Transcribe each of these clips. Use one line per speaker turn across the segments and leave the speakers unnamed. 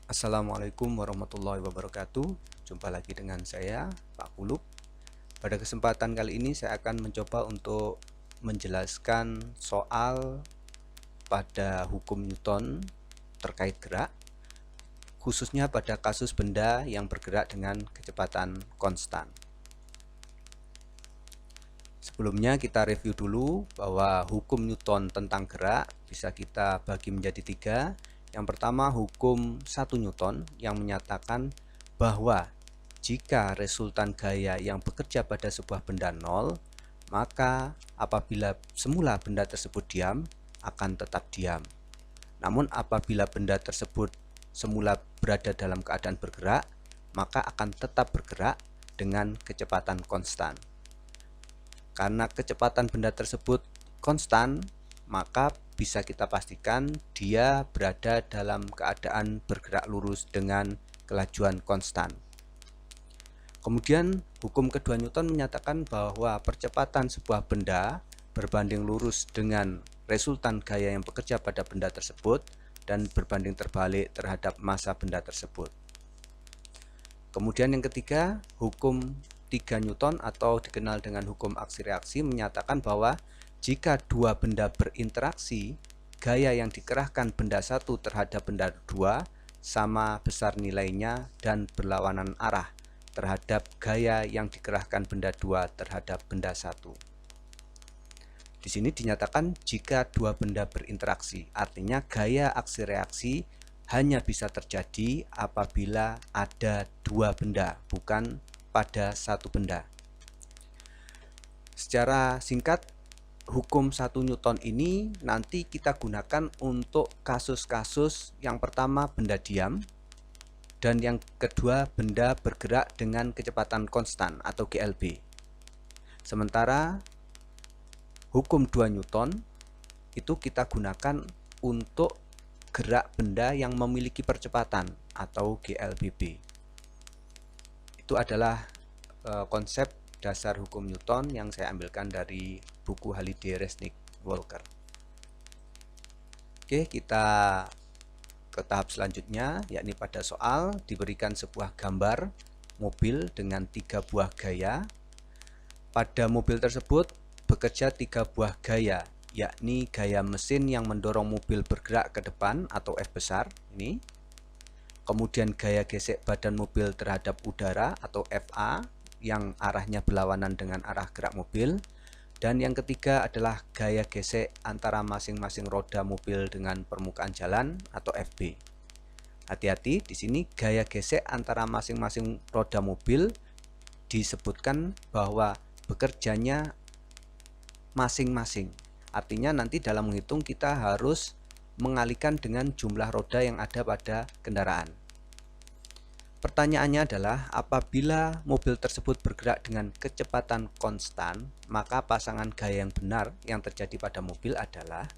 Assalamualaikum warahmatullahi wabarakatuh. Jumpa lagi dengan saya, Pak Kulub. Pada kesempatan kali ini saya akan mencoba untuk menjelaskan soal pada hukum Newton terkait gerak, khususnya pada kasus benda yang bergerak dengan kecepatan konstan. Sebelumnya kita review dulu bahwa hukum Newton tentang gerak bisa kita bagi menjadi tiga. Yang pertama, hukum 1 Newton yang menyatakan bahwa jika resultan gaya yang bekerja pada sebuah benda nol, maka apabila semula benda tersebut diam, akan tetap diam. Namun apabila benda tersebut semula berada dalam keadaan bergerak, maka akan tetap bergerak dengan kecepatan konstan. Karena kecepatan benda tersebut konstan, maka bisa kita pastikan dia berada dalam keadaan bergerak lurus dengan kelajuan konstan. Kemudian hukum kedua Newton menyatakan bahwa percepatan sebuah benda berbanding lurus dengan resultan gaya yang bekerja pada benda tersebut dan berbanding terbalik terhadap massa benda tersebut. Kemudian yang ketiga, hukum 3 Newton atau dikenal dengan hukum aksi reaksi menyatakan bahwa jika dua benda berinteraksi, gaya yang dikerahkan benda satu terhadap benda dua sama besar nilainya dan berlawanan arah terhadap gaya yang dikerahkan benda dua terhadap benda satu. Di sini dinyatakan jika dua benda berinteraksi, artinya gaya aksi reaksi hanya bisa terjadi apabila ada dua benda, bukan pada satu benda. Secara singkat, hukum 1 Newton ini nanti kita gunakan untuk kasus-kasus yang pertama benda diam, dan yang kedua benda bergerak dengan kecepatan konstan atau GLB. Sementara hukum 2 Newton itu kita gunakan untuk gerak benda yang memiliki percepatan atau GLBB. Itu adalah konsep dasar hukum Newton yang saya ambilkan dari buku Halliday, Resnick, Walker. Oke, kita ke tahap selanjutnya, yakni pada soal diberikan sebuah gambar mobil dengan 3 buah gaya. Pada mobil tersebut bekerja 3 buah gaya, yakni gaya mesin yang mendorong mobil bergerak ke depan atau F besar ini. Kemudian gaya gesek badan mobil terhadap udara atau FA yang arahnya berlawanan dengan arah gerak mobil. Dan yang ketiga adalah gaya gesek antara masing-masing roda mobil dengan permukaan jalan atau FB. Hati-hati, di sini gaya gesek antara masing-masing roda mobil disebutkan bahwa bekerjanya masing-masing. Artinya nanti dalam menghitung kita harus mengalihkan dengan jumlah roda yang ada pada kendaraan. Pertanyaannya adalah apabila mobil tersebut bergerak dengan kecepatan konstan, maka pasangan gaya yang benar yang terjadi pada mobil adalah,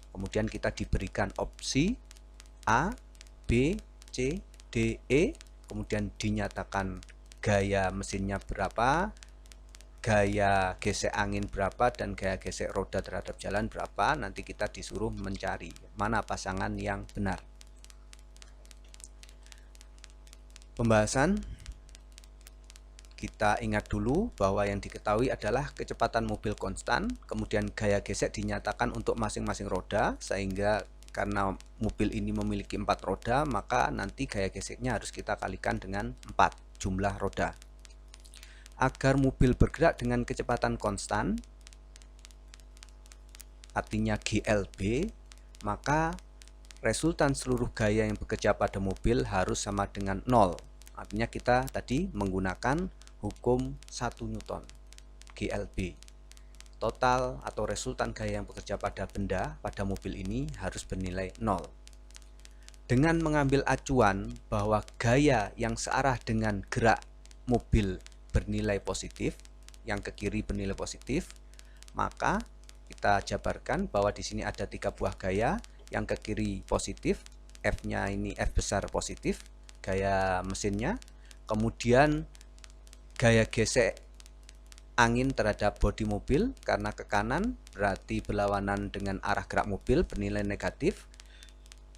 kemudian kita diberikan opsi A, B, C, D, E, kemudian dinyatakan gaya mesinnya berapa, gaya gesek angin berapa, dan gaya gesek roda terhadap jalan berapa. Nanti kita disuruh mencari mana pasangan yang benar. Pembahasan, kita ingat dulu bahwa yang diketahui adalah kecepatan mobil konstan, kemudian gaya gesek dinyatakan untuk masing-masing roda, sehingga karena mobil ini memiliki 4 roda, maka nanti gaya geseknya harus kita kalikan dengan 4 jumlah roda. Agar mobil bergerak dengan kecepatan konstan, artinya GLB, maka resultan seluruh gaya yang bekerja pada mobil harus sama dengan 0. Artinya kita tadi menggunakan hukum 1 Newton, GLB. Total atau resultan gaya yang bekerja pada benda pada mobil ini harus bernilai 0. Dengan mengambil acuan bahwa gaya yang searah dengan gerak mobil bernilai positif, yang ke kiri bernilai positif, maka kita jabarkan bahwa di sini ada 3 buah gaya, yang ke kiri positif, F-nya ini F besar positif, gaya mesinnya. Kemudian gaya gesek angin terhadap bodi mobil karena ke kanan berarti berlawanan dengan arah gerak mobil bernilai negatif.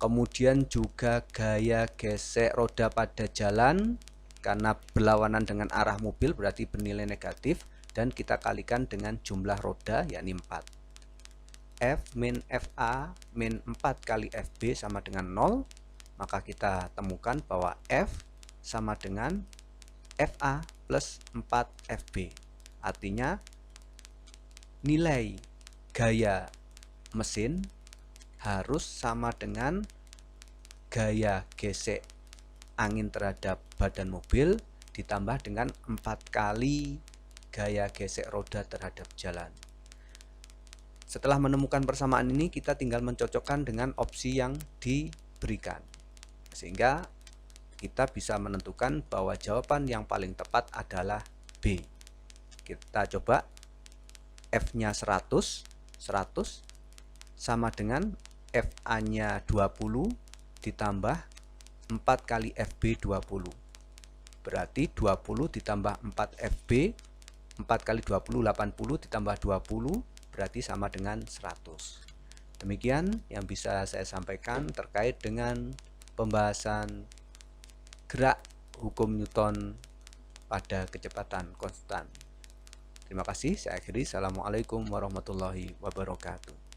Kemudian juga gaya gesek roda pada jalan, karena berlawanan dengan arah mobil berarti bernilai negatif, dan kita kalikan dengan jumlah roda yakni 4. F min FA min 4 kali FB sama dengan 0, maka kita temukan bahwa F sama dengan FA plus 4 FB. Artinya nilai gaya mesin harus sama dengan gaya gesek angin terhadap badan mobil ditambah dengan 4 kali gaya gesek roda terhadap jalan. Setelah menemukan persamaan ini, kita tinggal mencocokkan dengan opsi yang diberikan, sehingga kita bisa menentukan bahwa jawaban yang paling tepat adalah B. Kita coba. F-nya 100 sama dengan FA-nya 20 ditambah 4 kali FB 20. Berarti 20 ditambah 4 FB, 4 kali 20, 80 ditambah 20, berarti sama dengan 100. Demikian yang bisa saya sampaikan terkait dengan pembahasan gerak hukum Newton pada kecepatan konstan. Terima kasih, saya akhiri. Assalamualaikum warahmatullahi wabarakatuh.